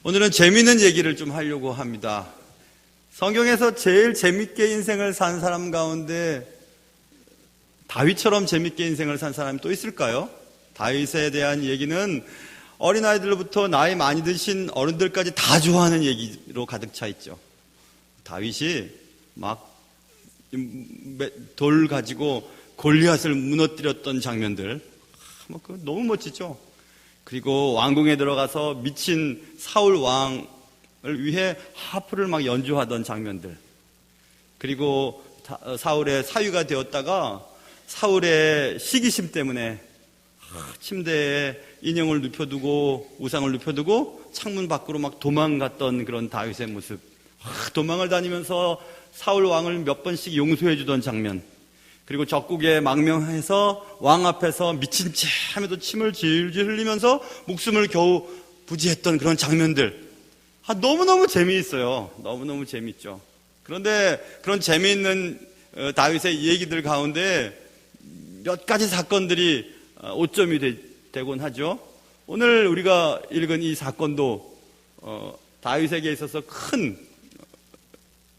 오늘은 재미있는 얘기를 좀 하려고 합니다. 성경에서 제일 재밌게 인생을 산 사람 가운데 다윗처럼 재밌게 인생을 산 사람이 또 있을까요? 다윗에 대한 얘기는 어린아이들로부터 나이 많이 드신 어른들까지 다 좋아하는 얘기로 가득 차 있죠. 다윗이 막 돌 가지고 골리앗을 무너뜨렸던 장면들, 너무 멋지죠. 그리고 왕궁에 들어가서 미친 사울 왕을 위해 하프를 막 연주하던 장면들, 그리고 사울의 사위가 되었다가 사울의 시기심 때문에 침대에 인형을 눕혀두고 우상을 눕혀두고 창문 밖으로 막 도망갔던 그런 다윗의 모습, 도망을 다니면서 사울 왕을 몇 번씩 용서해 주던 장면, 그리고 적국에 망명해서 왕 앞에서 미친 채 하면서 침을 질질 흘리면서 목숨을 겨우 부지했던 그런 장면들, 너무너무 재미있어요. 너무너무 재미있죠. 그런데 그런 재미있는 다윗의 얘기들 가운데 몇 가지 사건들이 오점이 되곤 하죠. 오늘 우리가 읽은 이 사건도 다윗에게 있어서 큰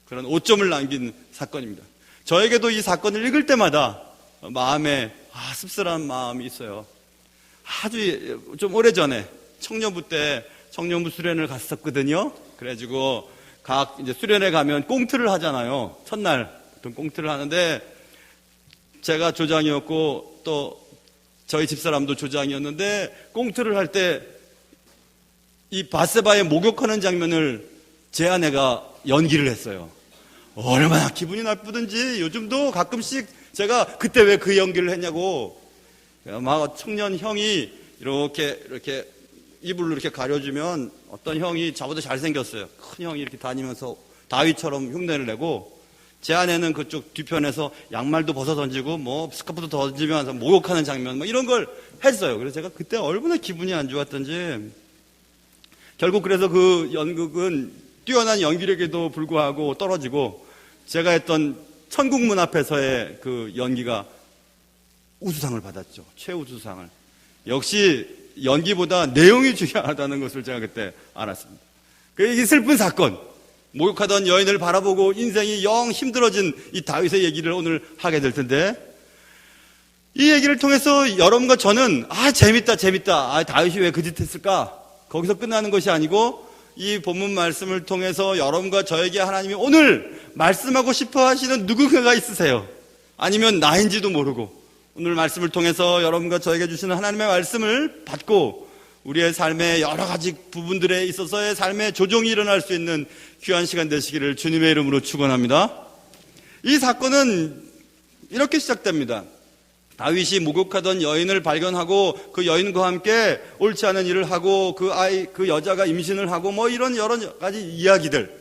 그런 오점을 남긴 사건입니다. 저에게도 이 사건을 읽을 때마다 마음에 씁쓸한 마음이 있어요. 아주 좀 오래전에 청년부 때 청년부 수련을 갔었거든요. 그래가지고 이제 수련회 가면 꽁트를 하잖아요. 첫날 보통 꽁트를 하는데 제가 조장이었고 또 저희 집사람도 조장이었는데, 꽁트를 할 때 이 밧세바에 목욕하는 장면을 제 아내가 연기를 했어요. 얼마나 기분이 나쁘든지 요즘도 가끔씩 제가 그때 왜 그 연기를 했냐고, 막 청년 형이 이렇게 이불로 이렇게 가려주면 어떤 형이 저보다 잘생겼어요. 큰 형이 이렇게 다니면서 다윗처럼 흉내를 내고, 제 아내는 그쪽 뒤편에서 양말도 벗어 던지고 스카프도 던지면서 목욕하는 장면 이런 걸 했어요. 그래서 제가 그때 얼마나 기분이 안 좋았던지, 결국 그래서 그 연극은 뛰어난 연기력에도 불구하고 떨어지고, 제가 했던 천국문 앞에서의 그 연기가 우수상을 받았죠. 최우수상을. 역시 연기보다 내용이 중요하다는 것을 제가 그때 알았습니다. 이게 슬픈 사건, 목욕하던 여인을 바라보고 인생이 영 힘들어진 이 다윗의 얘기를 오늘 하게 될 텐데, 이 얘기를 통해서 여러분과 저는 재밌다 다윗이 왜 그 짓 했을까, 거기서 끝나는 것이 아니고 이 본문 말씀을 통해서 여러분과 저에게 하나님이 오늘 말씀하고 싶어 하시는 누군가가 있으세요. 아니면 나인지도 모르고 오늘 말씀을 통해서 여러분과 저에게 주시는 하나님의 말씀을 받고 우리의 삶의 여러 가지 부분들에 있어서의 삶의 조정이 일어날 수 있는 귀한 시간 되시기를 주님의 이름으로 축원합니다. 이 사건은 이렇게 시작됩니다. 다윗이 목욕하던 여인을 발견하고 그 여인과 함께 옳지 않은 일을 하고 그 여자가 임신을 하고 이런 여러 가지 이야기들.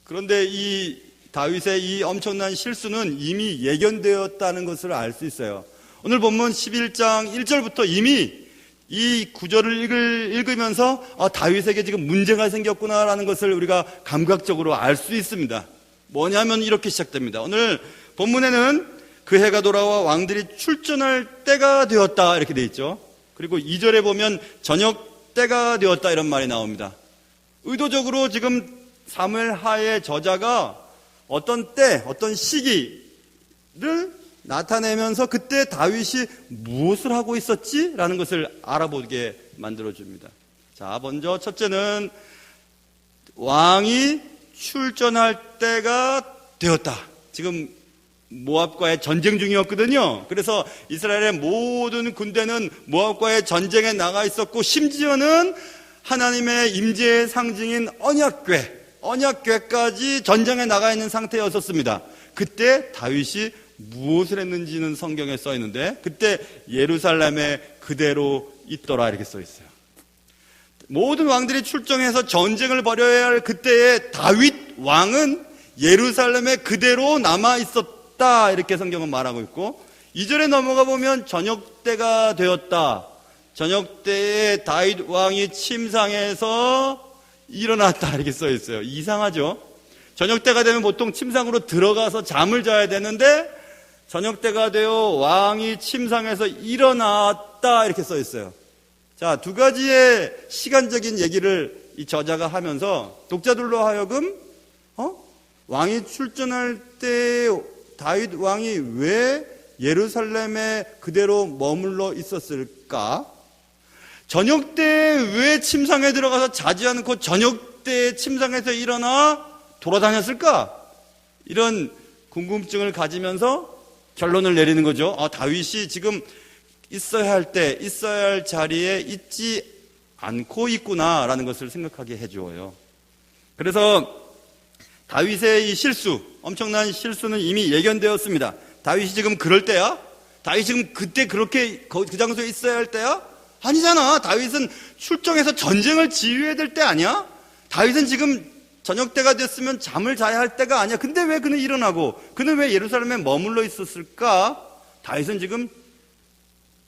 그런데 이 다윗의 이 엄청난 실수는 이미 예견되었다는 것을 알 수 있어요. 오늘 본문 11장 1절부터 이미 이 구절을 읽으면서 다윗에게 지금 문제가 생겼구나라는 것을 우리가 감각적으로 알 수 있습니다. 뭐냐면 이렇게 시작됩니다. 오늘 본문에는 그 해가 돌아와 왕들이 출전할 때가 되었다 이렇게 돼 있죠. 그리고 2절에 보면 저녁 때가 되었다 이런 말이 나옵니다. 의도적으로 지금 사무엘하의 저자가 어떤 때, 어떤 시기를 나타내면서 그때 다윗이 무엇을 하고 있었지? 라는 것을 알아보게 만들어줍니다. 자, 먼저 첫째는 왕이 출전할 때가 되었다. 지금 모압과의 전쟁 중이었거든요. 그래서 이스라엘의 모든 군대는 모압과의 전쟁에 나가 있었고, 심지어는 하나님의 임재의 상징인 언약궤까지 전쟁에 나가 있는 상태였었습니다. 그때 다윗이 무엇을 했는지는 성경에 써 있는데, 그때 예루살렘에 그대로 있더라 이렇게 써 있어요. 모든 왕들이 출정해서 전쟁을 벌여야 할 그때의 다윗 왕은 예루살렘에 그대로 남아 있었다 이렇게 성경은 말하고 있고, 2절에 넘어가 보면 저녁 때가 되었다. 저녁 때에 다윗 왕이 침상에서 일어났다 이렇게 써 있어요. 이상하죠? 저녁 때가 되면 보통 침상으로 들어가서 잠을 자야 되는데 저녁 때가 되어 왕이 침상에서 일어났다 이렇게 써 있어요. 자, 두 가지의 시간적인 얘기를 이 저자가 하면서 독자들로 하여금 왕이 출전할 때 다윗 왕이 왜 예루살렘에 그대로 머물러 있었을까? 저녁 때 왜 침상에 들어가서 자지 않고 저녁 때 침상에서 일어나 돌아다녔을까? 이런 궁금증을 가지면서 결론을 내리는 거죠. 다윗이 지금 있어야 할 때, 있어야 할 자리에 있지 않고 있구나라는 것을 생각하게 해주어요. 그래서 다윗의 이 실수, 엄청난 실수는 이미 예견되었습니다. 다윗이 지금 그럴 때야? 다윗이 지금 그때 그렇게 그 장소에 있어야 할 때야? 아니잖아. 다윗은 출정해서 전쟁을 지휘해야 될 때 아니야? 다윗은 지금 저녁 때가 됐으면 잠을 자야 할 때가 아니야. 근데 왜 그는 일어나고 그는 왜 예루살렘에 머물러 있었을까? 다윗은 지금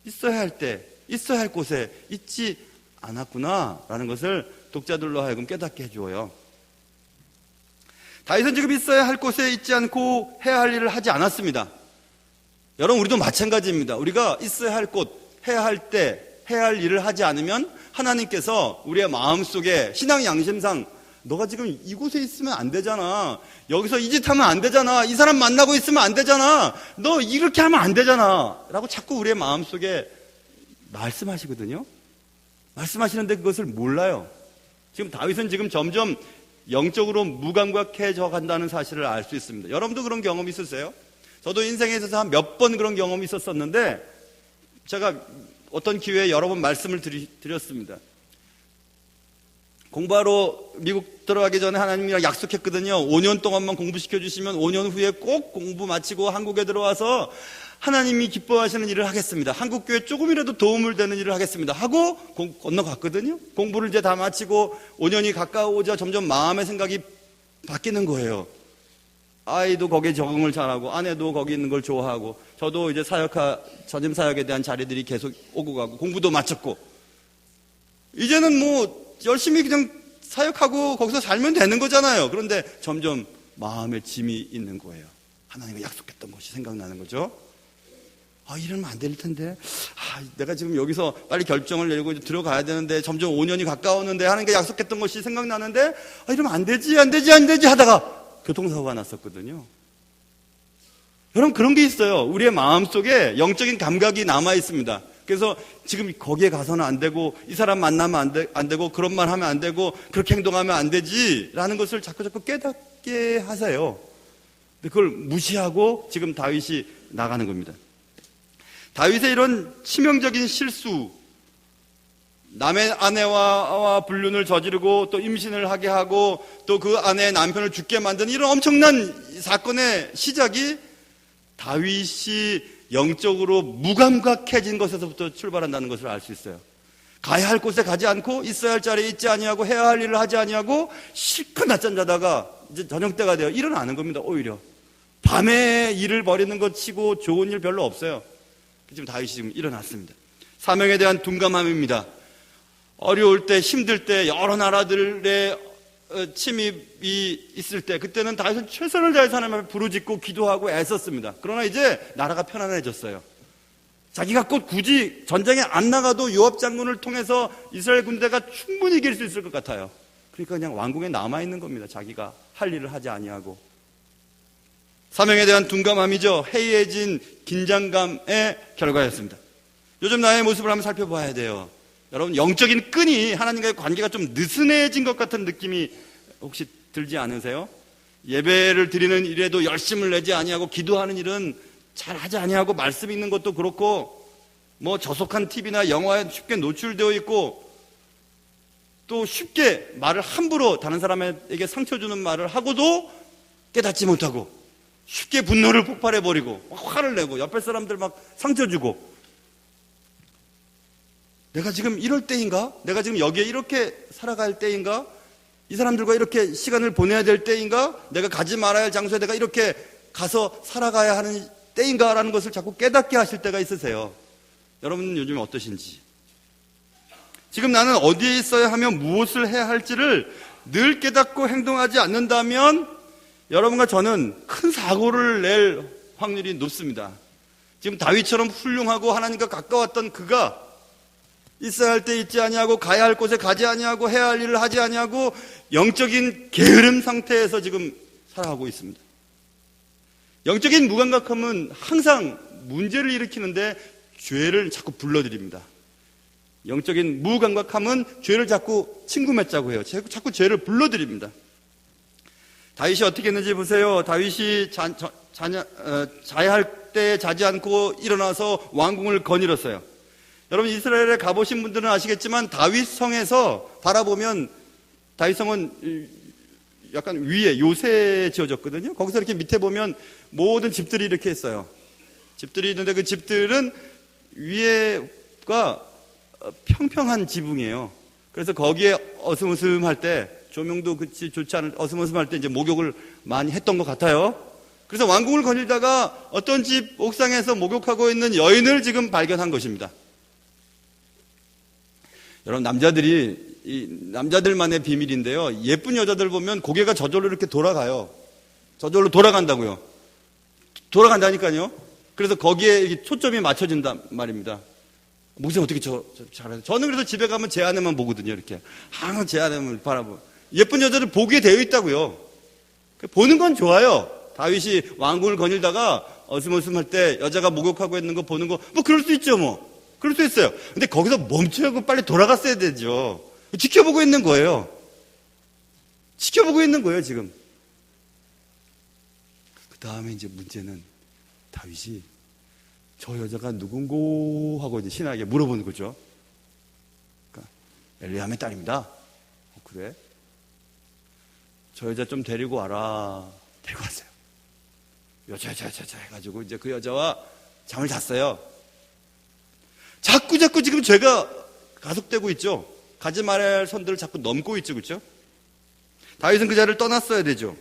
있어야 할 때, 있어야 할 곳에 있지 않았구나라는 것을 독자들로 하여금 깨닫게 해주어요. 다윗은 지금 있어야 할 곳에 있지 않고 해야 할 일을 하지 않았습니다. 여러분, 우리도 마찬가지입니다. 우리가 있어야 할 곳, 해야 할 때, 해야 할 일을 하지 않으면 하나님께서 우리의 마음속에 신앙 양심상 너가 지금 이곳에 있으면 안 되잖아. 여기서 이 짓 하면 안 되잖아. 이 사람 만나고 있으면 안 되잖아. 너 이렇게 하면 안 되잖아. 라고 자꾸 우리의 마음속에 말씀하시거든요. 말씀하시는데 그것을 몰라요. 지금 다윗은 지금 점점 영적으로 무감각해져 간다는 사실을 알 수 있습니다. 여러분도 그런 경험 있으세요? 저도 인생에 있어서 한 몇 번 그런 경험이 있었었는데 제가 어떤 기회에 여러 번 말씀을 드렸습니다. 공부하러 미국 들어가기 전에 하나님이랑 약속했거든요. 5년 동안만 공부시켜 주시면 5년 후에 꼭 공부 마치고 한국에 들어와서 하나님이 기뻐하시는 일을 하겠습니다. 한국교회 조금이라도 도움을 되는 일을 하겠습니다. 하고 건너갔거든요. 공부를 이제 다 마치고 5년이 가까워오자 점점 마음의 생각이 바뀌는 거예요. 아이도 거기에 적응을 잘하고 아내도 거기 있는 걸 좋아하고 저도 이제 전임 사역에 대한 자리들이 계속 오고 가고 공부도 마쳤고 이제는 뭐 열심히 그냥 사역하고 거기서 살면 되는 거잖아요. 그런데 점점 마음에 짐이 있는 거예요. 하나님과 약속했던 것이 생각나는 거죠. 이러면 안 될 텐데. 내가 지금 여기서 빨리 결정을 내리고 들어가야 되는데 점점 5년이 가까웠는데 하나님께 약속했던 것이 생각나는데 이러면 안 되지 하다가 교통사고가 났었거든요. 여러분, 그런 게 있어요. 우리의 마음속에 영적인 감각이 남아 있습니다. 그래서 지금 거기에 가서는 안 되고 이 사람 만나면 안 되고 그런 말 하면 안 되고 그렇게 행동하면 안 되지라는 것을 자꾸 깨닫게 하세요. 근데 그걸 무시하고 지금 다윗이 나가는 겁니다. 다윗의 이런 치명적인 실수, 남의 아내와 불륜을 저지르고 또 임신을 하게 하고 또 그 아내의 남편을 죽게 만든 이런 엄청난 사건의 시작이 다윗이 영적으로 무감각해진 것에서부터 출발한다는 것을 알 수 있어요. 가야 할 곳에 가지 않고 있어야 할 자리에 있지 아니하고 해야 할 일을 하지 아니하고 실컷 낮잠 자다가 이제 저녁 때가 되어 일어나는 겁니다. 오히려 밤에 일을 벌이는 것 치고 좋은 일 별로 없어요. 지금 다윗이 지금 일어났습니다. 사명에 대한 둔감함입니다. 어려울 때, 힘들 때, 여러 나라들의 침입이 있을 때, 그때는 다윗은 최선을 다해서 하나님 앞에 부르짖고 기도하고 애썼습니다. 그러나 이제 나라가 편안해졌어요. 자기가 곧 굳이 전쟁에 안 나가도 요압 장군을 통해서 이스라엘 군대가 충분히 이길 수 있을 것 같아요. 그러니까 그냥 왕궁에 남아있는 겁니다. 자기가 할 일을 하지 아니하고. 사명에 대한 둔감함이죠. 해이해진 긴장감의 결과였습니다. 요즘 나의 모습을 한번 살펴봐야 돼요. 여러분, 영적인 끈이 하나님과의 관계가 좀 느슨해진 것 같은 느낌이 혹시 들지 않으세요? 예배를 드리는 일에도 열심을 내지 아니하고 기도하는 일은 잘 하지 아니하고 말씀 읽는 것도 그렇고 뭐 저속한 TV나 영화에 쉽게 노출되어 있고 또 쉽게 말을 함부로 다른 사람에게 상처 주는 말을 하고도 깨닫지 못하고 쉽게 분노를 폭발해버리고 화를 내고 옆에 사람들 막 상처 주고 내가 지금 이럴 때인가? 내가 지금 여기에 이렇게 살아갈 때인가? 이 사람들과 이렇게 시간을 보내야 될 때인가? 내가 가지 말아야 할 장소에 내가 이렇게 가서 살아가야 하는 때인가? 라는 것을 자꾸 깨닫게 하실 때가 있으세요. 여러분은 요즘 어떠신지? 지금 나는 어디에 있어야 하며 무엇을 해야 할지를 늘 깨닫고 행동하지 않는다면 여러분과 저는 큰 사고를 낼 확률이 높습니다. 지금 다윗처럼 훌륭하고 하나님과 가까웠던 그가 있어야 할 때 있지 아니하고 가야 할 곳에 가지 아니하고 해야 할 일을 하지 아니하고 영적인 게으름 상태에서 지금 살아가고 있습니다. 영적인 무감각함은 항상 문제를 일으키는데 죄를 자꾸 불러들입니다. 영적인 무감각함은 죄를 자꾸 친구 맺자고 해요. 자꾸 죄를 불러들입니다. 다윗이 어떻게 했는지 보세요. 다윗이 자야 할 때 자지 않고 일어나서 왕궁을 거닐었어요. 여러분 이스라엘에 가보신 분들은 아시겠지만 다윗성에서 바라보면 다윗성은 약간 위에 요새 지어졌거든요. 거기서 이렇게 밑에 보면 모든 집들이 이렇게 있어요. 집들이 있는데 그 집들은 위에가 평평한 지붕이에요. 그래서 거기에 어슴어슴할 때 조명도 그치 좋지 않을 어슴어슴할 때 이제 목욕을 많이 했던 것 같아요. 그래서 왕궁을 거닐다가 어떤 집 옥상에서 목욕하고 있는 여인을 지금 발견한 것입니다. 여러분 남자들만의 비밀인데요. 예쁜 여자들 보면 고개가 저절로 이렇게 돌아가요. 저절로 돌아간다고요. 돌아간다니까요. 그래서 거기에 이렇게 초점이 맞춰진단 말입니다. 목사님 어떻게 잘하세요? 저는 그래서 집에 가면 제 아내만 보거든요. 이렇게 항상 제 아내만 바라보고 예쁜 여자를 보게 되어 있다고요. 보는 건 좋아요. 다윗이 왕궁을 거닐다가 어슴어슴할 때 여자가 목욕하고 있는 거 보는 거 뭐 그럴 수 있죠 뭐. 그럴 수 있어요. 근데 거기서 멈추고 빨리 돌아갔어야 되죠. 지켜보고 있는 거예요. 지켜보고 있는 거예요 지금. 그 다음에 이제 문제는 다윗이 저 여자가 누군고 하고 이제 신하에게 물어보는 거죠. 그러니까 엘리암의 딸입니다. 그래? 저 여자 좀 데리고 와라. 데리고 왔어요. 여자 해가지고 이제 그 여자와 잠을 잤어요. 자꾸 지금 죄가 가속되고 있죠. 가지 말아야 할 선들을 자꾸 넘고 있죠, 그렇죠? 다윗은 그 자리를 떠났어야 되죠.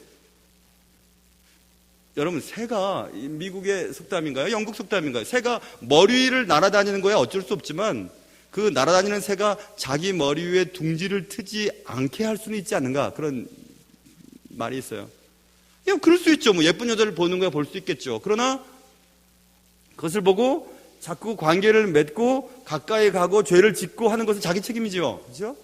여러분, 새가 미국의 속담인가요? 영국 속담인가요? 새가 머리 위를 날아다니는 거야 어쩔 수 없지만 그 날아다니는 새가 자기 머리 위에 둥지를 트지 않게 할 수는 있지 않는가 그런 말이 있어요. 그럴 수 있죠. 뭐 예쁜 여자를 보는 거야 볼 수 있겠죠. 그러나 그것을 보고 자꾸 관계를 맺고 가까이 가고 죄를 짓고 하는 것은 자기 책임이죠. 그렇죠?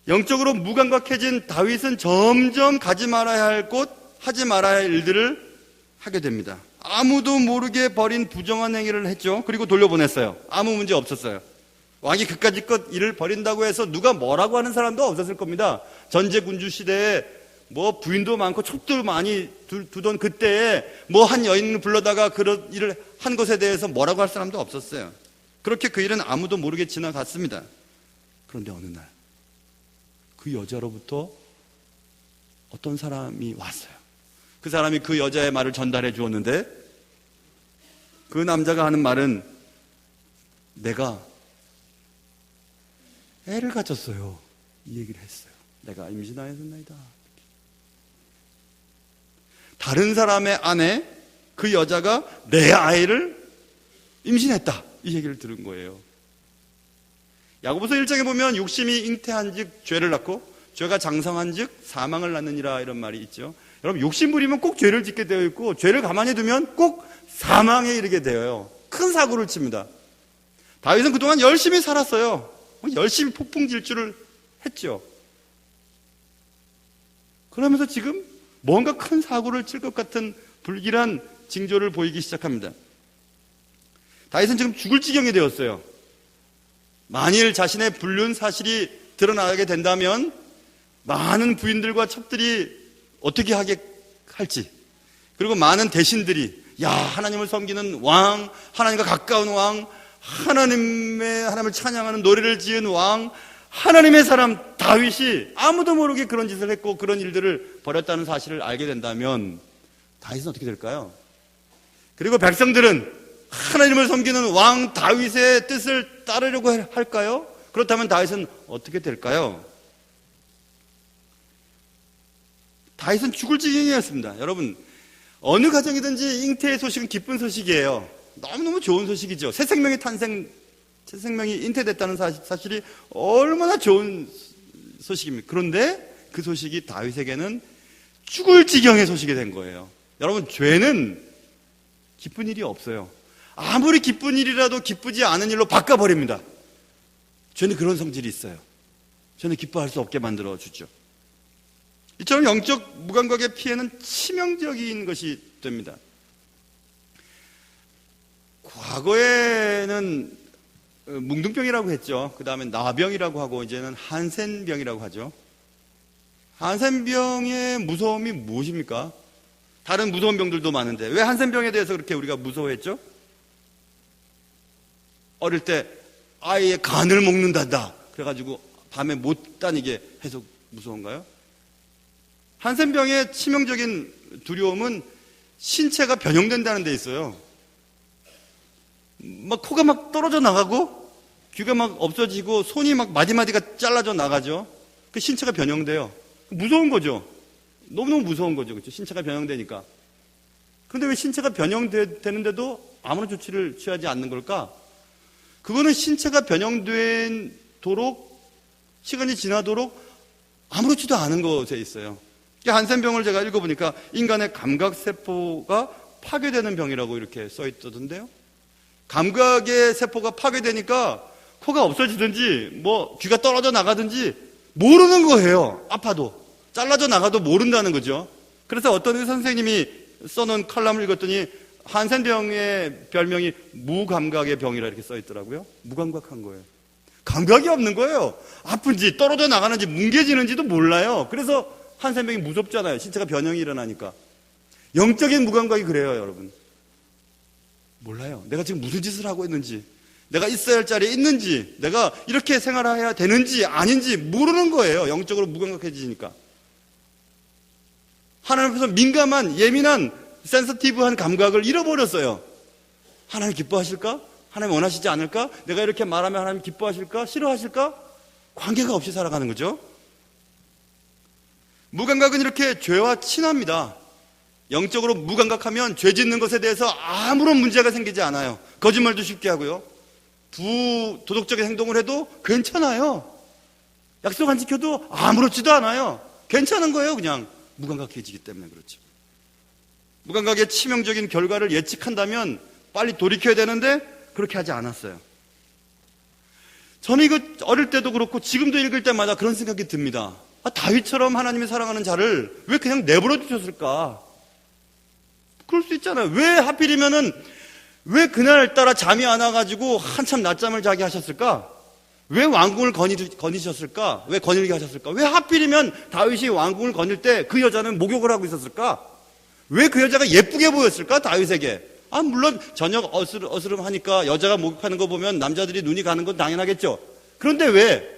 영적으로 무감각해진 다윗은 점점 가지 말아야 할 곳, 하지 말아야 할 일들을 하게 됩니다. 아무도 모르게 벌인 부정한 행위를 했죠. 그리고 돌려보냈어요. 아무 문제 없었어요. 왕이 그까짓 일을 벌인다고 해서 누가 뭐라고 하는 사람도 없었을 겁니다. 전제군주 시대에 뭐 부인도 많고 촉도 많이 두던 그때에 뭐 한 여인을 불러다가 그런 일을 한 것에 대해서 뭐라고 할 사람도 없었어요. 그렇게 그 일은 아무도 모르게 지나갔습니다. 그런데 어느 날 그 여자로부터 어떤 사람이 왔어요. 그 사람이 그 여자의 말을 전달해 주었는데 그 남자가 하는 말은 내가 애를 가졌어요. 이 얘기를 했어요. 내가 임신하였나이다. 다른 사람의 아내, 그 여자가 내 아이를 임신했다. 이 얘기를 들은 거예요. 야고보서 1장에 보면 욕심이 잉태한 즉 죄를 낳고 죄가 장성한 즉 사망을 낳느니라 이런 말이 있죠. 여러분 욕심 부리면 꼭 죄를 짓게 되어 있고 죄를 가만히 두면 꼭 사망에 이르게 되어요. 큰 사고를 칩니다. 다윗은 그동안 열심히 살았어요. 열심히 폭풍질주를 했죠. 그러면서 지금 뭔가 큰 사고를 칠 것 같은 불길한 징조를 보이기 시작합니다. 다윗은 지금 죽을 지경이 되었어요. 만일 자신의 불륜 사실이 드러나게 된다면 많은 부인들과 첩들이 어떻게 할지, 그리고 많은 대신들이 하나님을 섬기는 왕, 하나님과 가까운 왕, 하나님을 찬양하는 노래를 지은 왕, 하나님의 사람 다윗이 아무도 모르게 그런 짓을 했고 그런 일들을 벌였다는 사실을 알게 된다면 다윗은 어떻게 될까요? 그리고 백성들은 하나님을 섬기는 왕 다윗의 뜻을 따르려고 할까요? 그렇다면 다윗은 어떻게 될까요? 다윗은 죽을 지경이었습니다. 여러분, 어느 가정이든지 잉태의 소식은 기쁜 소식이에요. 너무너무 좋은 소식이죠. 새 생명의 새 생명이 잉태됐다는 사실이 얼마나 좋은 소식입니까? 그런데 그 소식이 다윗에게는 죽을 지경의 소식이 된 거예요. 여러분, 죄는 기쁜 일이 없어요. 아무리 기쁜 일이라도 기쁘지 않은 일로 바꿔버립니다. 죄는 그런 성질이 있어요. 죄는 기뻐할 수 없게 만들어주죠. 이처럼 영적 무감각의 피해는 치명적인 것이 됩니다. 과거에는 뭉둥병이라고 했죠. 그 다음에 나병이라고 하고 이제는 한센병이라고 하죠. 한센병의 무서움이 무엇입니까? 다른 무서운 병들도 많은데 왜 한센병에 대해서 그렇게 우리가 무서워했죠? 어릴 때 아이의 간을 먹는단다. 그래가지고 밤에 못 다니게 해서 무서운가요? 한센병의 치명적인 두려움은 신체가 변형된다는 데 있어요. 막 코가 막 떨어져 나가고 귀가 막 없어지고 손이 막 마디마디가 잘라져 나가죠. 그 신체가 변형돼요. 무서운 거죠. 너무너무 무서운 거죠. 그렇죠? 신체가 변형되니까. 그런데 왜 신체가 변형되는데도 아무런 조치를 취하지 않는 걸까? 그거는 신체가 변형되도록 시간이 지나도록 아무렇지도 않은 것에 있어요. 한센병을 제가 읽어보니까 인간의 감각세포가 파괴되는 병이라고 이렇게 써있던데요. 감각의 세포가 파괴되니까 코가 없어지든지 뭐 귀가 떨어져 나가든지 모르는 거예요. 아파도 잘라져 나가도 모른다는 거죠. 그래서 어떤 의사 선생님이 써놓은 칼럼을 읽었더니 한센병의 별명이 무감각의 병이라 이렇게 써있더라고요. 무감각한 거예요. 감각이 없는 거예요. 아픈지 떨어져 나가는지 뭉개지는지도 몰라요. 그래서 한센병이 무섭잖아요. 신체가 변형이 일어나니까. 영적인 무감각이 그래요, 여러분. 몰라요. 내가 지금 무슨 짓을 하고 있는지, 내가 있어야 할 자리에 있는지, 내가 이렇게 생활해야 되는지 아닌지 모르는 거예요. 영적으로 무감각해지니까. 하나님 앞에서 민감한, 예민한, 센서티브한 감각을 잃어버렸어요. 하나님 기뻐하실까? 하나님 원하시지 않을까? 내가 이렇게 말하면 하나님 기뻐하실까? 싫어하실까? 관계가 없이 살아가는 거죠. 무감각은 이렇게 죄와 친합니다. 영적으로 무감각하면 죄 짓는 것에 대해서 아무런 문제가 생기지 않아요. 거짓말도 쉽게 하고요. 부도덕적인 행동을 해도 괜찮아요. 약속 안 지켜도 아무렇지도 않아요. 괜찮은 거예요. 그냥 무감각해지기 때문에 그렇죠. 무감각의 치명적인 결과를 예측한다면 빨리 돌이켜야 되는데 그렇게 하지 않았어요. 저는 이거 어릴 때도 그렇고 지금도 읽을 때마다 그런 생각이 듭니다. 다윗처럼 하나님이 사랑하는 자를 왜 그냥 내버려 두셨을까? 그럴 수 있잖아요. 왜 하필이면은 왜 그날따라 잠이 안 와가지고 한참 낮잠을 자게 하셨을까? 왜 왕궁을 거니셨을까? 왜 거닐게 하셨을까? 왜 하필이면 다윗이 왕궁을 거닐 때 그 여자는 목욕을 하고 있었을까? 왜 그 여자가 예쁘게 보였을까? 다윗에게. 물론 저녁 어스름하니까 여자가 목욕하는 거 보면 남자들이 눈이 가는 건 당연하겠죠. 그런데 왜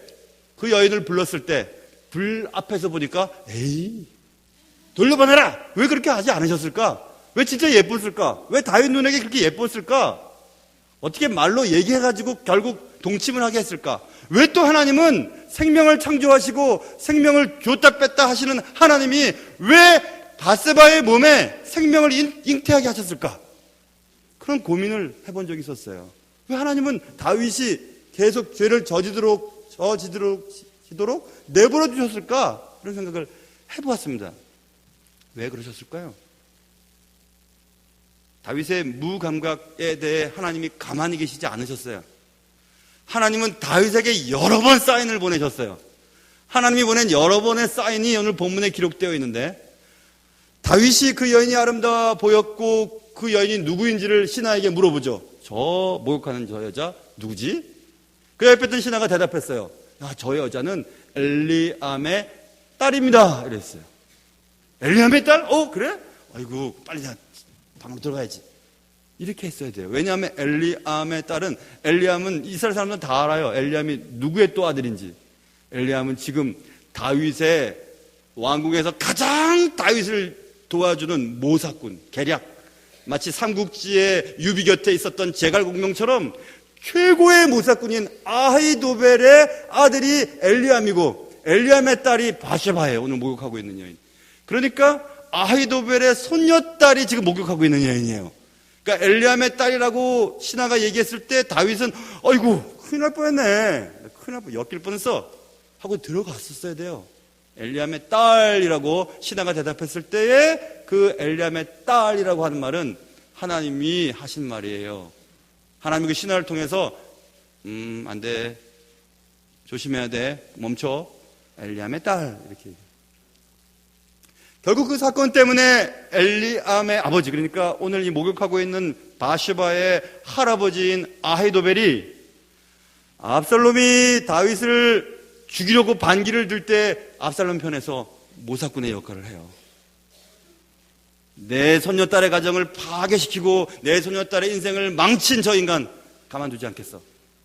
그 여인을 불렀을 때 불 앞에서 보니까 에이 돌려보내라! 왜 그렇게 하지 않으셨을까? 왜 진짜 예뻤을까? 왜 다윗 눈에게 그렇게 예뻤을까? 어떻게 말로 얘기해가지고 결국 동침을 하게 했을까? 왜 또 하나님은 생명을 창조하시고 생명을 줬다 뺐다 하시는 하나님이 왜 바세바의 몸에 생명을 잉태하게 하셨을까? 그런 고민을 해본 적이 있었어요. 왜 하나님은 다윗이 계속 죄를 저지도록 내버려 두셨을까? 그런 생각을 해보았습니다. 왜 그러셨을까요? 다윗의 무감각에 대해 하나님이 가만히 계시지 않으셨어요. 하나님은 다윗에게 여러 번 사인을 보내셨어요. 하나님이 보낸 여러 번의 사인이 오늘 본문에 기록되어 있는데 다윗이 그 여인이 아름다워 보였고 그 여인이 누구인지를 신하에게 물어보죠. 저 목욕하는 저 여자 누구지? 그 옆에 있던 신하가 대답했어요. 저 여자는 엘리암의 딸입니다. 이랬어요. 엘리암의 딸? 그래? 아이고 빨리 방으로 들어가야지. 이렇게 했어야 돼요. 왜냐하면 엘리암의 딸은, 엘리암은 이스라엘 사람들은 다 알아요. 엘리암이 누구의 또 아들인지. 엘리암은 지금 다윗의 왕궁에서 가장 다윗을 도와주는 모사꾼, 계략, 마치 삼국지의 유비 곁에 있었던 제갈공명처럼 최고의 모사꾼인 아히도벨의 아들이 엘리암이고 엘리암의 딸이 바세바예요. 오늘 목욕하고 있는 여인. 그러니까 아히도벨의 손녀딸이 지금 목욕하고 있는 여인이에요. 그러니까 엘리암의 딸이라고 신하가 얘기했을 때 다윗은 어이구 큰일 날 뻔했네. 큰일 날 엮일 뻔했어 하고 들어갔었어야 돼요. 엘리암의 딸이라고 신하가 대답했을 때에 그 엘리암의 딸이라고 하는 말은 하나님이 하신 말이에요. 하나님이 그 신하를 통해서 안 돼. 조심해야 돼. 멈춰. 엘리암의 딸. 이렇게 얘기해요. 결국 그 사건 때문에 엘리암의 아버지, 그러니까 오늘 이 목욕하고 있는 바시바의 할아버지인 아히도벨이 압살롬이 다윗을 죽이려고 반기를 들 때 압살롬 편에서 모사꾼의 역할을 해요. 내 손녀딸의 가정을 파괴시키고 내 손녀딸의 인생을 망친 저 인간 가만두지 않겠어.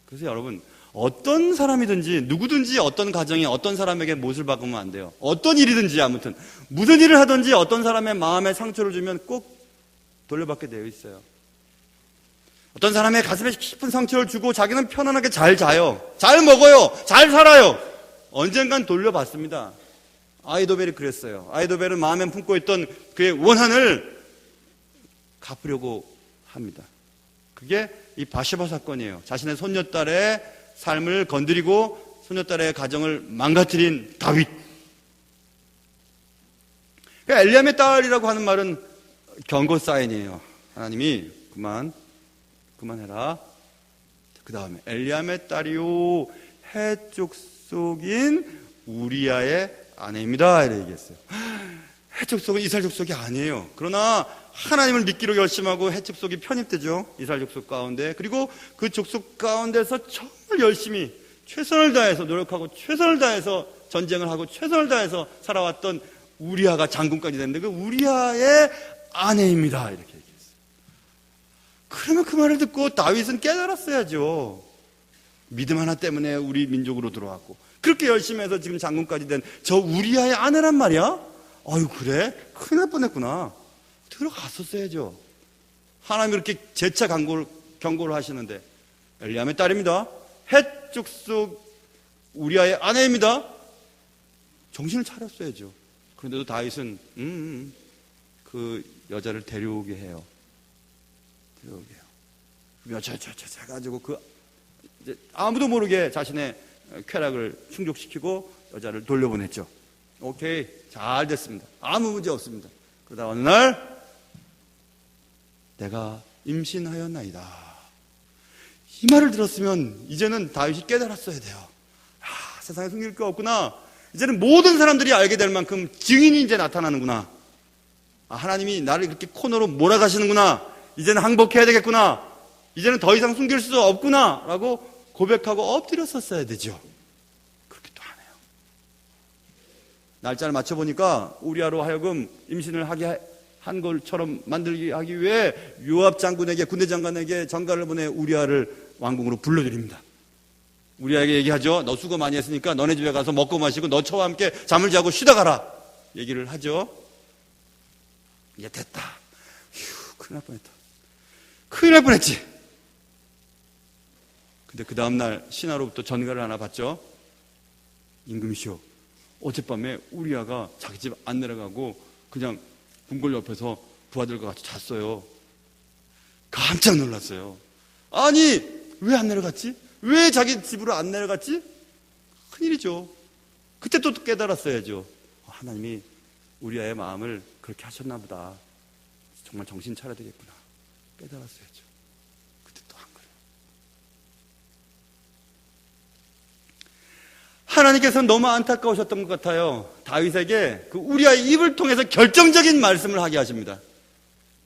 그래서 여러분, 어떤 사람이든지 누구든지 어떤 가정이 어떤 사람에게 못을 박으면 안 돼요. 어떤 일이든지 아무튼 무슨 일을 하든지 어떤 사람의 마음에 상처를 주면 꼭 돌려받게 되어 있어요. 어떤 사람의 가슴에 깊은 상처를 주고 자기는 편안하게 잘 자요, 잘 먹어요, 잘 살아요. 언젠간 돌려받습니다. 아히도벨이 그랬어요. 아히도벨은 마음에 품고 있던 그의 원한을 갚으려고 합니다. 그게 이 바시바 사건이에요. 자신의 손녀딸의 삶을 건드리고 손녀딸의 가정을 망가뜨린 다윗. 그러니까 엘리암의 딸이라고 하는 말은 경고 사인이에요. 하나님이 그만해라. 그 다음에 엘리암의 딸이요 해 족속인 우리아의 아내입니다. 이렇게 얘기했어요. 해 족속은 이스라엘 족속이 아니에요. 그러나 하나님을 믿기로 결심하고 해 족속이 편입되죠. 이스라엘 족속 가운데. 그리고 그 족속 가운데서 정말 열심히 최선을 다해서 노력하고 최선을 다해서 전쟁을 하고 최선을 다해서 살아왔던 우리아가 장군까지 됐는데 그 우리아의 아내입니다. 이렇게 얘기했어요. 그러면 그 말을 듣고 다윗은 깨달았어야죠. 믿음 하나 때문에 우리 민족으로 들어왔고 그렇게 열심히 해서 지금 장군까지 된 저 우리아의 아내란 말이야? 아유, 그래? 큰일 날 뻔했구나. 들어갔었어야죠. 하나님이 그렇게 재차 경고를 하시는데 엘리암의 딸입니다. 헷 족속 우리아의 아내입니다. 정신을 차렸어야죠. 그런데도 다윗은 그 여자를 데려오게 해요. 여자 가지고 이제 아무도 모르게 자신의 쾌락을 충족시키고 여자를 돌려보냈죠. 오케이, 잘 됐습니다. 아무 문제 없습니다. 그러다 어느 날 내가 임신하였나이다. 이 말을 들었으면 이제는 다윗이 깨달았어야 돼요. 세상에 숨길 게 없구나. 이제는 모든 사람들이 알게 될 만큼 증인이 이제 나타나는구나. 하나님이 나를 이렇게 코너로 몰아가시는구나. 이제는 항복해야 되겠구나. 이제는 더 이상 숨길 수 없구나 라고 고백하고 엎드렸었어야 되죠. 그렇게 또 안 해요. 날짜를 맞춰보니까 우리아로 하여금 임신을 하게 한 것처럼 만들기 하기 위해 요압 장군에게, 군대 장관에게 전가를 보내 우리아를 왕궁으로 불러드립니다. 우리아에게 얘기하죠. 너 수고 많이 했으니까 너네 집에 가서 먹고 마시고 너 처와 함께 잠을 자고 쉬다 가라. 얘기를 하죠. 이제 됐다. 휴, 큰일 날 뻔했다. 큰일 날 뻔했지. 근데 그 다음날 신하로부터 전가를 하나 받죠. 임금이시오, 어젯밤에 우리아가 자기 집 안 내려가고 그냥 궁궐 옆에서 부하들과 같이 잤어요. 깜짝 놀랐어요. 아니, 왜 안 내려갔지? 왜 자기 집으로 안 내려갔지? 큰일이죠. 그때 또 깨달았어야죠. 하나님이 우리아의 마음을 그렇게 하셨나 보다. 정말 정신 차려야 되겠구나. 깨달았어야죠. 그때 또 안 그래요. 하나님께서는 너무 안타까우셨던 것 같아요. 다윗에게 그 우리아의 입을 통해서 결정적인 말씀을 하게 하십니다.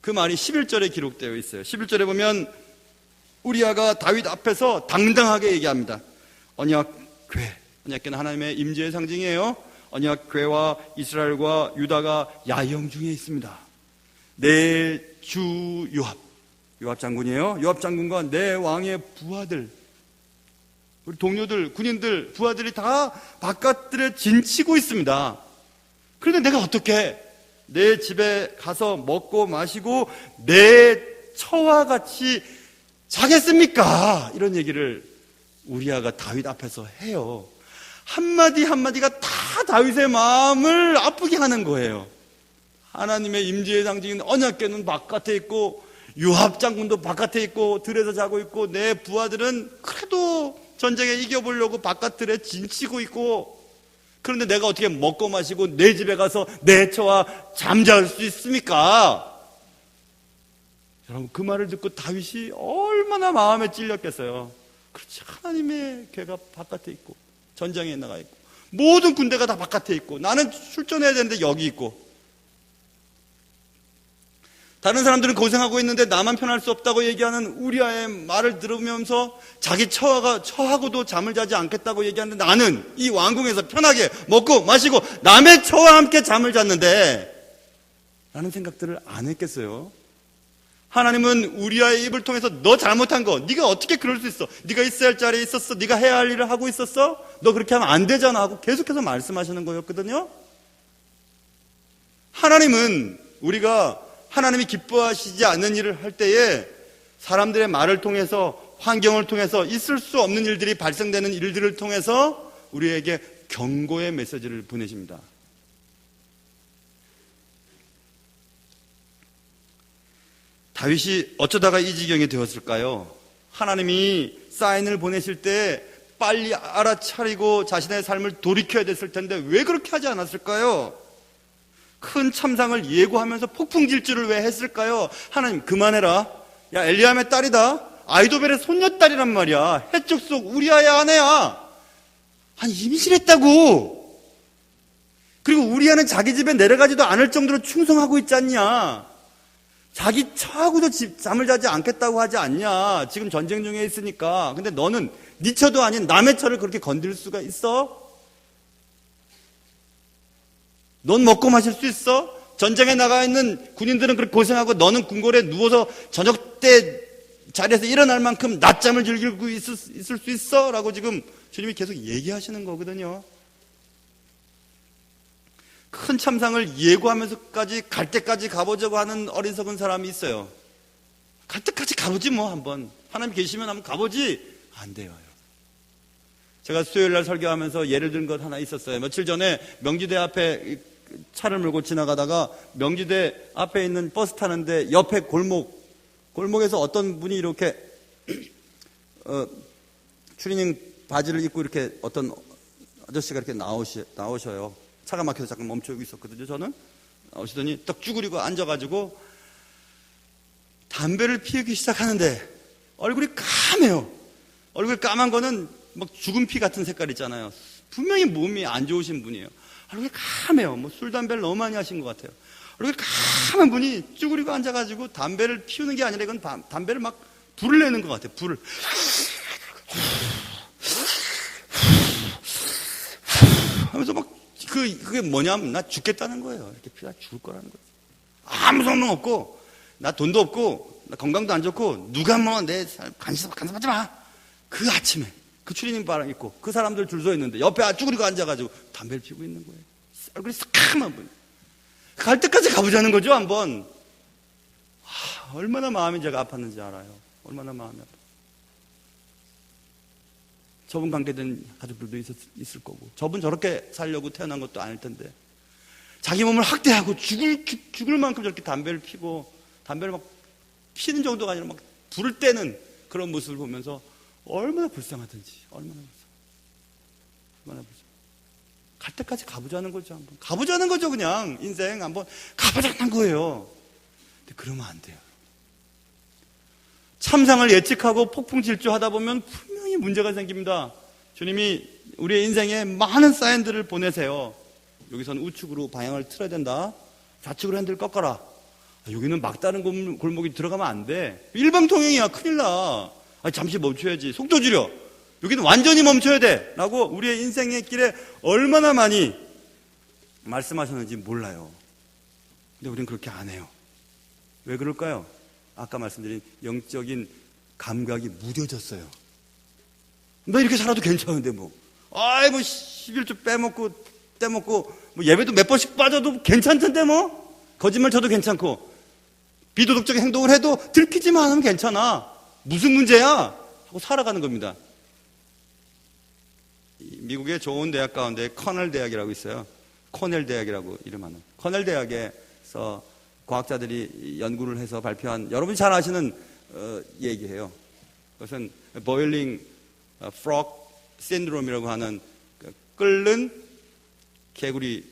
그 말이 11절에 기록되어 있어요. 11절에 보면 우리아가 다윗 앞에서 당당하게 얘기합니다. 언약궤, 언약궤는 하나님의 임재의 상징이에요. 언약궤와 이스라엘과 유다가 야영 중에 있습니다. 내 주 요압 장군이에요. 요압 장군과 내 왕의 부하들, 우리 동료들, 군인들, 부하들이 다 바깥들에 진치고 있습니다. 그런데 내가 어떻게 내 집에 가서 먹고 마시고 내 처와 같이 자겠습니까? 이런 얘기를 우리아가 다윗 앞에서 해요. 한마디 한마디가 다 다윗의 마음을 아프게 하는 거예요. 하나님의 임재의 상징인 언약궤는 바깥에 있고 요압 장군도 바깥에 있고 들에서 자고 있고 내 부하들은 그래도 전쟁에 이겨보려고 바깥들에 진치고 있고, 그런데 내가 어떻게 먹고 마시고 내 집에 가서 내 처와 잠잘 수 있습니까? 여러분, 그 말을 듣고 다윗이 얼마나 마음에 찔렸겠어요. 그렇지, 하나님의 궤가 바깥에 있고 전장에 나가 있고, 모든 군대가 다 바깥에 있고, 나는 출전해야 되는데 여기 있고, 다른 사람들은 고생하고 있는데 나만 편할 수 없다고 얘기하는 우리아의 말을 들으면서 자기 처하고도 잠을 자지 않겠다고 얘기하는데, 나는 이 왕궁에서 편하게 먹고 마시고 남의 처와 함께 잠을 잤는데 라는 생각들을 안 했겠어요? 하나님은 우리아의 입을 통해서 너 잘못한 거, 네가 어떻게 그럴 수 있어? 네가 있어야 할 자리에 있었어? 네가 해야 할 일을 하고 있었어? 너 그렇게 하면 안 되잖아 하고 계속해서 말씀하시는 거였거든요. 하나님은 우리가 하나님이 기뻐하시지 않는 일을 할 때에 사람들의 말을 통해서, 환경을 통해서, 있을 수 없는 일들이 발생되는 일들을 통해서 우리에게 경고의 메시지를 보내십니다. 다윗이 어쩌다가 이 지경이 되었을까요? 하나님이 사인을 보내실 때 빨리 알아차리고 자신의 삶을 돌이켜야 됐을 텐데 왜 그렇게 하지 않았을까요? 큰 참상을 예고하면서 폭풍질주를 왜 했을까요? 하나님 그만해라. 야, 엘리암의 딸이다. 아이도벨의 손녀딸이란 말이야. 해쪽 속 우리아의 아내야. 아니, 임신했다고. 그리고 우리아는 자기 집에 내려가지도 않을 정도로 충성하고 있지 않냐. 자기 처하고도 잠을 자지 않겠다고 하지 않냐. 지금 전쟁 중에 있으니까. 근데 너는 네 처도 아닌 남의 처를 그렇게 건들 수가 있어? 넌 먹고 마실 수 있어? 전쟁에 나가 있는 군인들은 그렇게 고생하고 너는 궁궐에 누워서 저녁 때 자리에서 일어날 만큼 낮잠을 즐기고 있을 수 있어? 라고 지금 주님이 계속 얘기하시는 거거든요. 큰 참상을 예고하면서까지 갈 때까지 가보자고 하는 어리석은 사람이 있어요. 갈 때까지 가보지 뭐 한번. 하나님 계시면 한번 가보지. 안 돼요. 제가 수요일 날 설교하면서 예를 든 것 하나 있었어요. 며칠 전에 명지대 앞에 차를 몰고 지나가다가 명지대 앞에 있는 버스 타는데 옆에 골목에서 어떤 분이 이렇게 추리닝 바지를 입고 이렇게 어떤 아저씨가 이렇게 나오셔요. 차가 막혀서 잠깐 멈추고 있었거든요. 저는 나오시더니 딱 쭈그리고 앉아가지고 담배를 피우기 시작하는데 얼굴이 까매요. 얼굴이 까만 거는 막 죽은 피 같은 색깔 있잖아요. 분명히 몸이 안 좋으신 분이에요. 얼굴이 까매요. 뭐 술, 담배를 너무 많이 하신 것 같아요. 얼굴이 까만 분이 쭈그리고 앉아가지고 담배를 피우는 게 아니라 이건 담배를 막 불을 내는 것 같아요. 불을. 하면서 막 그게 뭐냐면 나 죽겠다는 거예요. 이렇게 피가 죽을 거라는 거예요. 아무 소용 없고 나 돈도 없고 나 건강도 안 좋고 누가 뭐 내 간섭하지 마. 그 아침에 그 추리닝 바람 입고 그 사람들 줄 서 있는데 옆에 쭈그리고 앉아가지고 담배를 피우고 있는 거예요. 얼굴이 새까만 분. 갈 때까지 가보자는 거죠, 한번. 얼마나 마음이 제가 아팠는지 알아요. 얼마나 마음이 아팠어요. 저분 관계된 가족들도 있을 거고, 저분 저렇게 살려고 태어난 것도 아닐 텐데, 자기 몸을 학대하고 죽을 만큼 저렇게 담배를 피고, 담배를 막 피는 정도가 아니라 막 불을 떼는 그런 모습을 보면서 얼마나 불쌍하든지, 얼마나 불쌍. 갈 때까지 가보자는 거죠, 한번. 가보자는 거죠, 그냥. 인생 한번 가보자는 거예요. 근데 그러면 안 돼요. 참상을 예측하고 폭풍 질주하다 보면 분명히 문제가 생깁니다. 주님이 우리의 인생에 많은 사인들을 보내세요. 여기서는 우측으로 방향을 틀어야 된다. 좌측으로 핸들을 꺾어라. 여기는 막다른 골목이 들어가면 안 돼. 일방통행이야. 큰일 나. 잠시 멈춰야지. 속도 줄여. 여기는 완전히 멈춰야 돼. 라고 우리의 인생의 길에 얼마나 많이 말씀하셨는지 몰라요. 근데 우리는 그렇게 안 해요. 왜 그럴까요? 아까 말씀드린 영적인 감각이 무뎌졌어요. 너 이렇게 살아도 괜찮은데 뭐. 아이 뭐 11조 빼먹고 떼먹고 뭐 예배도 몇 번씩 빠져도 괜찮던데 뭐. 거짓말 쳐도 괜찮고 비도덕적인 행동을 해도 들키지만 않으면 괜찮아. 무슨 문제야? 하고 살아가는 겁니다. 미국의 좋은 대학 가운데 커넬 대학이라고 있어요. 코넬 대학이라고 이름하는. 코넬 대학에서 과학자들이 연구를 해서 발표한, 여러분이 잘 아시는 얘기예요. 그것은 보일링 프록 신드롬이라고 하는 끓는 개구리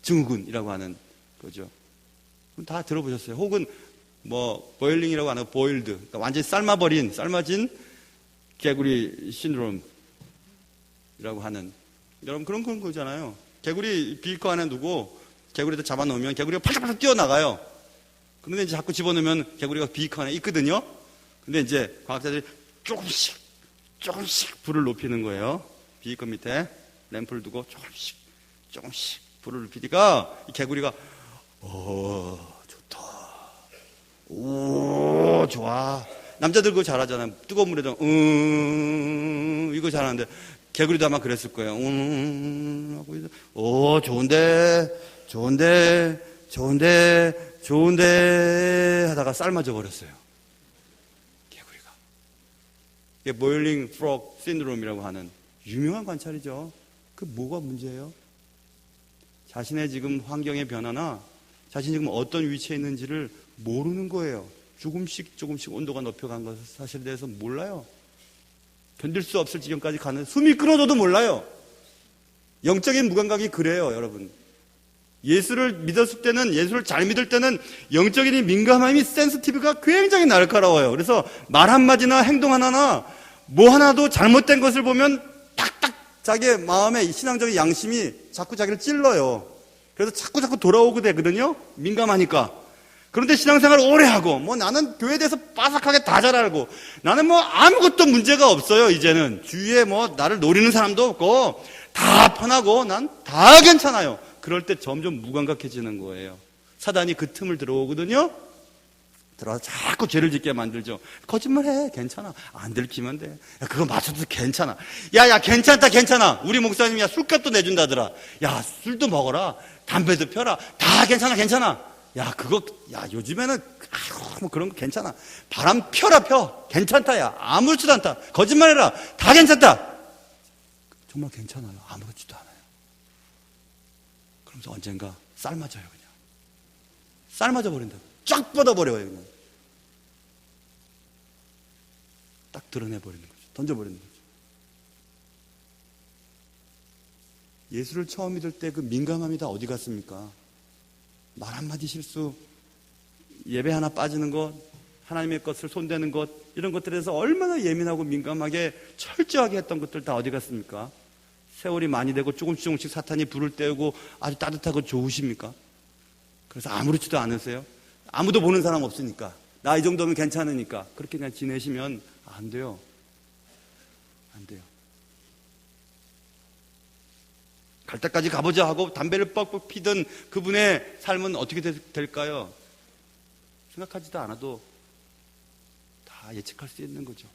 증후군이라고 하는 거죠. 다 들어보셨어요? 혹은 뭐 보일링이라고 하는 보일드, 그러니까 완전히 삶아진 개구리 신드롬. 하는, 여러분 그런 거잖아요. 개구리 비커 안에 두고 개구리도 잡아놓으면 개구리가 팔짝팔짝 뛰어나가요. 그런데 이제 자꾸 집어넣으면 개구리가 비커 안에 있거든요. 근데 이제 과학자들이 조금씩 불을 높이는 거예요. 비커 밑에 램프를 두고 조금씩 불을 높이니까 이 개구리가 좋다. 오, 좋아. 남자들 그거 잘하잖아요. 뜨거운 물에다 이거 잘하는데 개구리도 아마 그랬을 거예요. 하고 좋은데 하다가 삶아져 버렸어요. 개구리가. 이게 보일링 프록 신드롬이라고 하는 유명한 관찰이죠. 그 뭐가 문제예요? 자신의 지금 환경의 변화나 자신이 지금 어떤 위치에 있는지를 모르는 거예요. 조금씩 온도가 높여간 것을 사실에 대해서 몰라요. 견딜 수 없을 지경까지 가는, 숨이 끊어져도 몰라요. 영적인 무감각이 그래요, 여러분. 예수를 믿었을 때는, 예수를 잘 믿을 때는 영적인 민감함이, 센스티브가 굉장히 날카로워요. 그래서 말 한마디나 행동 하나나 뭐 하나도 잘못된 것을 보면 탁탁 자기의 마음의 신앙적인 양심이 자꾸 자기를 찔러요. 그래서 자꾸 돌아오게 되거든요. 민감하니까. 그런데 신앙생활을 오래 하고, 나는 교회에 대해서 빠삭하게 다 잘 알고, 나는 아무것도 문제가 없어요, 이제는. 주위에 나를 노리는 사람도 없고, 다 편하고, 난 다 괜찮아요. 그럴 때 점점 무감각해지는 거예요. 사단이 그 틈을 들어오거든요. 들어와서 자꾸 죄를 짓게 만들죠. 거짓말해, 괜찮아. 안 들키면 돼. 야, 그거 맞춰도 괜찮아. 야, 괜찮다. 우리 목사님이 술값도 내준다더라. 야, 술도 먹어라. 담배도 펴라. 다 괜찮아. 야, 요즘에는, 그런 거 괜찮아. 바람 펴. 괜찮다, 야. 아무렇지도 않다. 거짓말해라. 다 괜찮다. 정말 괜찮아요. 아무렇지도 않아요. 그러면서 언젠가 삶아져요, 그냥. 삶아져 버린다고. 쫙 뻗어버려요, 그냥. 딱 드러내버리는 거죠. 던져버리는 거죠. 예수를 처음 믿을 때 그 민감함이 다 어디 갔습니까? 말 한마디 실수, 예배 하나 빠지는 것, 하나님의 것을 손대는 것, 이런 것들에 대해서 얼마나 예민하고 민감하게 철저하게 했던 것들 다 어디 갔습니까? 세월이 많이 되고 조금씩 사탄이 불을 떼우고 아주 따뜻하고 좋으십니까? 그래서 아무렇지도 않으세요? 아무도 보는 사람 없으니까, 나 이 정도면 괜찮으니까 그렇게 그냥 지내시면 안 돼요. 갈 때까지 가보자 하고 담배를 뻑뻑 피던 그분의 삶은 어떻게 될까요? 생각하지도 않아도 다 예측할 수 있는 거죠.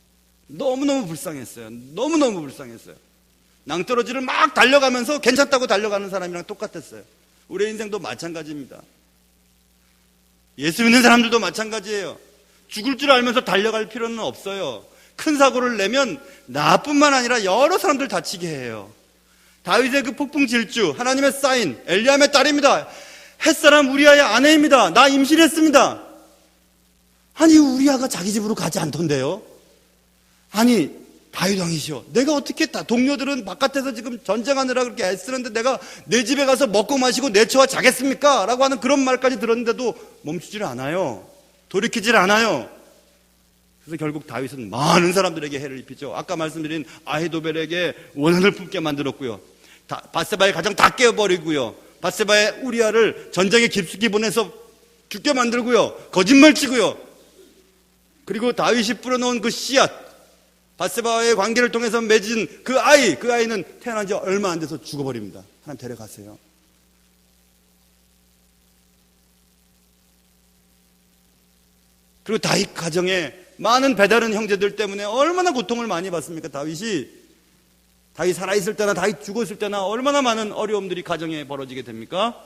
너무너무 불쌍했어요. 낭떠러지를 막 달려가면서 괜찮다고 달려가는 사람이랑 똑같았어요. 우리의 인생도 마찬가지입니다. 예수 믿는 사람들도 마찬가지예요. 죽을 줄 알면서 달려갈 필요는 없어요. 큰 사고를 내면 나뿐만 아니라 여러 사람들 다치게 해요. 다윗의 그 폭풍 질주, 하나님의 사인, 엘리암의 딸입니다. 햇사람 우리아의 아내입니다. 나 임신했습니다. 아니, 우리아가 자기 집으로 가지 않던데요. 아니, 다윗 왕이시오. 내가 어떻게 동료들은 바깥에서 지금 전쟁하느라 그렇게 애쓰는데 내가 내 집에 가서 먹고 마시고 내 처와 자겠습니까? 라고 하는 그런 말까지 들었는데도 멈추질 않아요. 돌이키질 않아요. 그래서 결국 다윗은 많은 사람들에게 해를 입히죠. 아까 말씀드린 아히도벨에게 원한을 품게 만들었고요. 밧세바의 가정 다 깨어버리고요. 밧세바의 우리아를 전쟁에 깊숙이 보내서 죽게 만들고요. 거짓말 치고요. 그리고 다윗이 뿌려놓은 그 씨앗, 밧세바와의 관계를 통해서 맺은 그 아이는 태어난 지 얼마 안 돼서 죽어버립니다. 하나님 데려가세요. 그리고 다윗 가정에 많은 배다른 형제들 때문에 얼마나 고통을 많이 받습니까? 다윗 살아있을 때나 다윗 죽었을 때나 얼마나 많은 어려움들이 가정에 벌어지게 됩니까?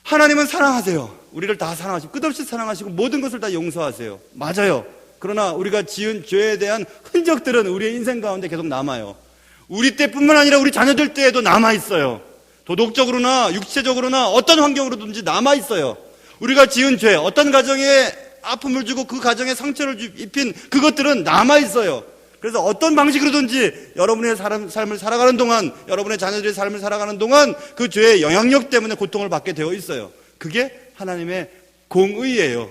하나님은 사랑하세요. 우리를 다 사랑하시고 끝없이 사랑하시고 모든 것을 다 용서하세요. 맞아요. 그러나 우리가 지은 죄에 대한 흔적들은 우리의 인생 가운데 계속 남아요. 우리 때뿐만 아니라 우리 자녀들 때에도 남아있어요. 도덕적으로나 육체적으로나 어떤 환경으로든지 남아있어요. 우리가 지은 죄, 어떤 가정에 아픔을 주고 그 가정에 상처를 입힌 그것들은 남아있어요. 그래서 어떤 방식으로든지 여러분의 삶을 살아가는 동안, 여러분의 자녀들의 삶을 살아가는 동안 그 죄의 영향력 때문에 고통을 받게 되어 있어요. 그게 하나님의 공의예요.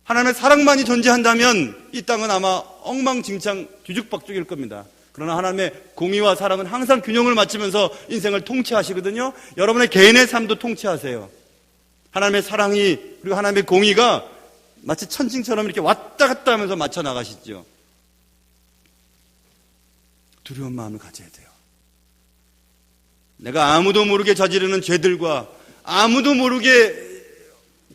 하나님의 사랑만이 존재한다면 이 땅은 아마 엉망진창 뒤죽박죽일 겁니다. 그러나 하나님의 공의와 사랑은 항상 균형을 맞추면서 인생을 통치하시거든요. 여러분의 개인의 삶도 통치하세요. 하나님의 사랑이 그리고 하나님의 공의가 마치 천칭처럼 이렇게 왔다 갔다 하면서 맞춰 나가시죠. 두려운 마음을 가져야 돼요. 내가 아무도 모르게 저지르는 죄들과 아무도 모르게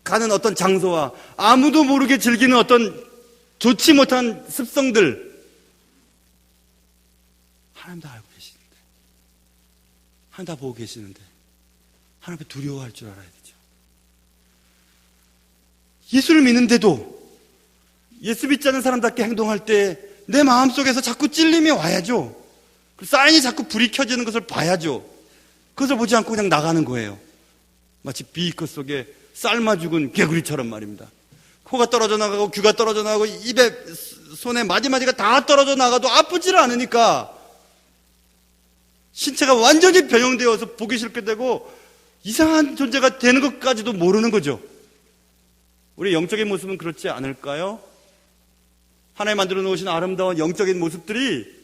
가는 어떤 장소와 아무도 모르게 즐기는 어떤 좋지 못한 습성들, 하나님 다 알고 계시는데, 하나님 다 보고 계시는데 하나님 앞에 두려워할 줄 알아야 되죠. 예수를 믿는데도 예수 믿지 않는 사람답게 행동할 때 내 마음속에서 자꾸 찔림이 와야죠. 사인이 자꾸 불이 켜지는 것을 봐야죠. 그것을 보지 않고 그냥 나가는 거예요. 마치 비커 속에 삶아 죽은 개구리처럼 말입니다. 코가 떨어져 나가고 귀가 떨어져 나가고 입에 손에 마디마디가 다 떨어져 나가도 아프지를 않으니까 신체가 완전히 변형되어서 보기 싫게 되고 이상한 존재가 되는 것까지도 모르는 거죠. 우리 영적인 모습은 그렇지 않을까요? 하나님 만들어 놓으신 아름다운 영적인 모습들이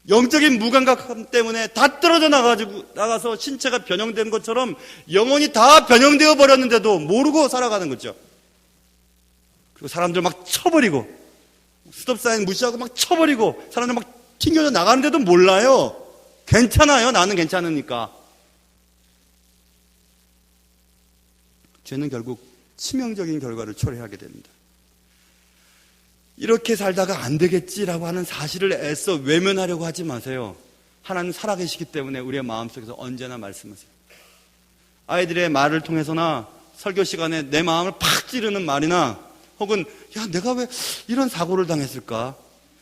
영적인 무감각함 때문에 다 떨어져 나가서 신체가 변형된 것처럼 영혼이 다 변형되어 버렸는데도 모르고 살아가는 거죠. 그리고 사람들 막 쳐버리고 스톱사인 무시하고 막 쳐버리고 사람들 막 튕겨져 나가는데도 몰라요. 괜찮아요. 나는 괜찮으니까. 죄는 결국 치명적인 결과를 초래하게 됩니다. 이렇게 살다가 안 되겠지라고 하는 사실을 애써 외면하려고 하지 마세요. 하나님 살아계시기 때문에 우리의 마음속에서 언제나 말씀하세요. 아이들의 말을 통해서나 설교 시간에 내 마음을 팍 찌르는 말이나 혹은 야 내가 왜 이런 사고를 당했을까?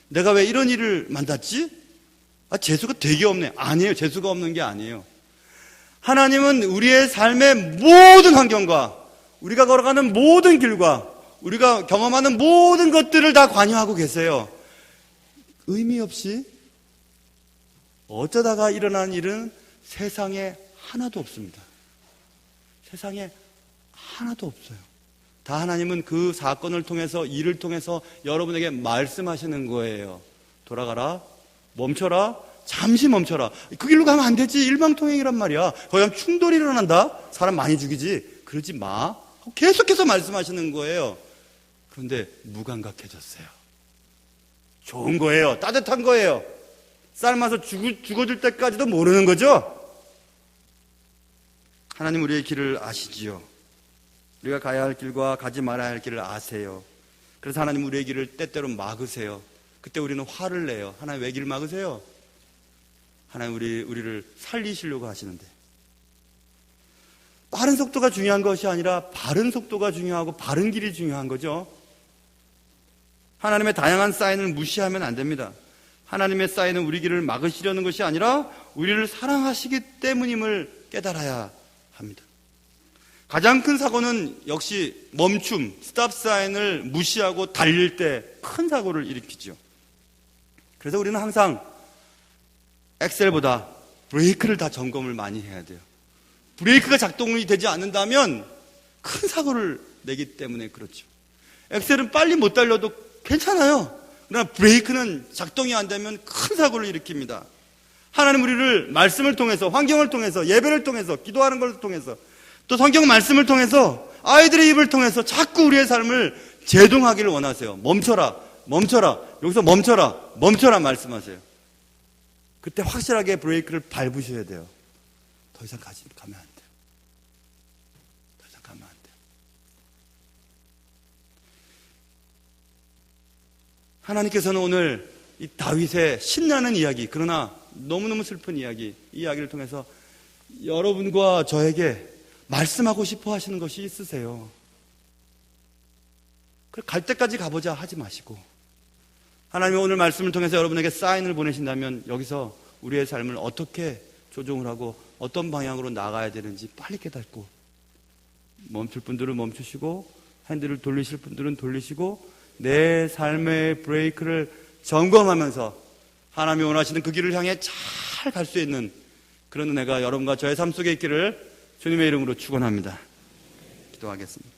내가 왜 이런 일을 만났지? 재수가 되게 없네. 아니에요. 재수가 없는 게 아니에요. 하나님은 우리의 삶의 모든 환경과 우리가 걸어가는 모든 길과 우리가 경험하는 모든 것들을 다 관여하고 계세요. 의미 없이 어쩌다가 일어난 일은 세상에 하나도 없습니다. 세상에 하나도 없어요. 다 하나님은 그 사건을 통해서 일을 통해서 여러분에게 말씀하시는 거예요. 돌아가라. 멈춰라. 잠시 멈춰라. 그 길로 가면 안 되지. 일방통행이란 말이야. 거기 가면 충돌이 일어난다. 사람 많이 죽이지. 그러지 마. 계속해서 말씀하시는 거예요. 그런데 무감각해졌어요. 좋은 거예요. 따뜻한 거예요. 삶아서 죽어줄 때까지도 모르는 거죠. 하나님 우리의 길을 아시지요. 우리가 가야 할 길과 가지 말아야 할 길을 아세요. 그래서 하나님 우리의 길을 때때로 막으세요. 그때 우리는 화를 내요. 하나님 왜 길 막으세요? 하나님 우리를 살리시려고 하시는데. 빠른 속도가 중요한 것이 아니라 바른 속도가 중요하고 바른 길이 중요한 거죠. 하나님의 다양한 사인을 무시하면 안 됩니다. 하나님의 사인은 우리 길을 막으시려는 것이 아니라 우리를 사랑하시기 때문임을 깨달아야 합니다. 가장 큰 사고는 역시 멈춤, 스탑 사인을 무시하고 달릴 때 큰 사고를 일으키죠. 그래서 우리는 항상 엑셀보다 브레이크를 다 점검을 많이 해야 돼요. 브레이크가 작동이 되지 않는다면 큰 사고를 내기 때문에 그렇죠. 엑셀은 빨리 못 달려도 괜찮아요. 그러나 브레이크는 작동이 안 되면 큰 사고를 일으킵니다. 하나님 우리를 말씀을 통해서, 환경을 통해서, 예배를 통해서, 기도하는 걸 통해서, 또 성경 말씀을 통해서, 아이들의 입을 통해서 자꾸 우리의 삶을 제동하기를 원하세요. 멈춰라, 멈춰라, 여기서 멈춰라, 멈춰라 말씀하세요. 그때 확실하게 브레이크를 밟으셔야 돼요. 더 이상 가면 안 돼요. 더 이상 가면 안 돼요. 하나님께서는 오늘 이 다윗의 신나는 이야기, 그러나 너무너무 슬픈 이야기, 이 이야기를 통해서 여러분과 저에게 말씀하고 싶어 하시는 것이 있으세요. 갈 때까지 가보자 하지 마시고, 하나님이 오늘 말씀을 통해서 여러분에게 사인을 보내신다면 여기서 우리의 삶을 어떻게 조종을 하고 어떤 방향으로 나가야 되는지 빨리 깨닫고, 멈출 분들은 멈추시고 핸들을 돌리실 분들은 돌리시고 내 삶의 브레이크를 점검하면서 하나님이 원하시는 그 길을 향해 잘 갈 수 있는 그런 은혜가 여러분과 저의 삶 속에 있기를 주님의 이름으로 축원합니다. 기도하겠습니다.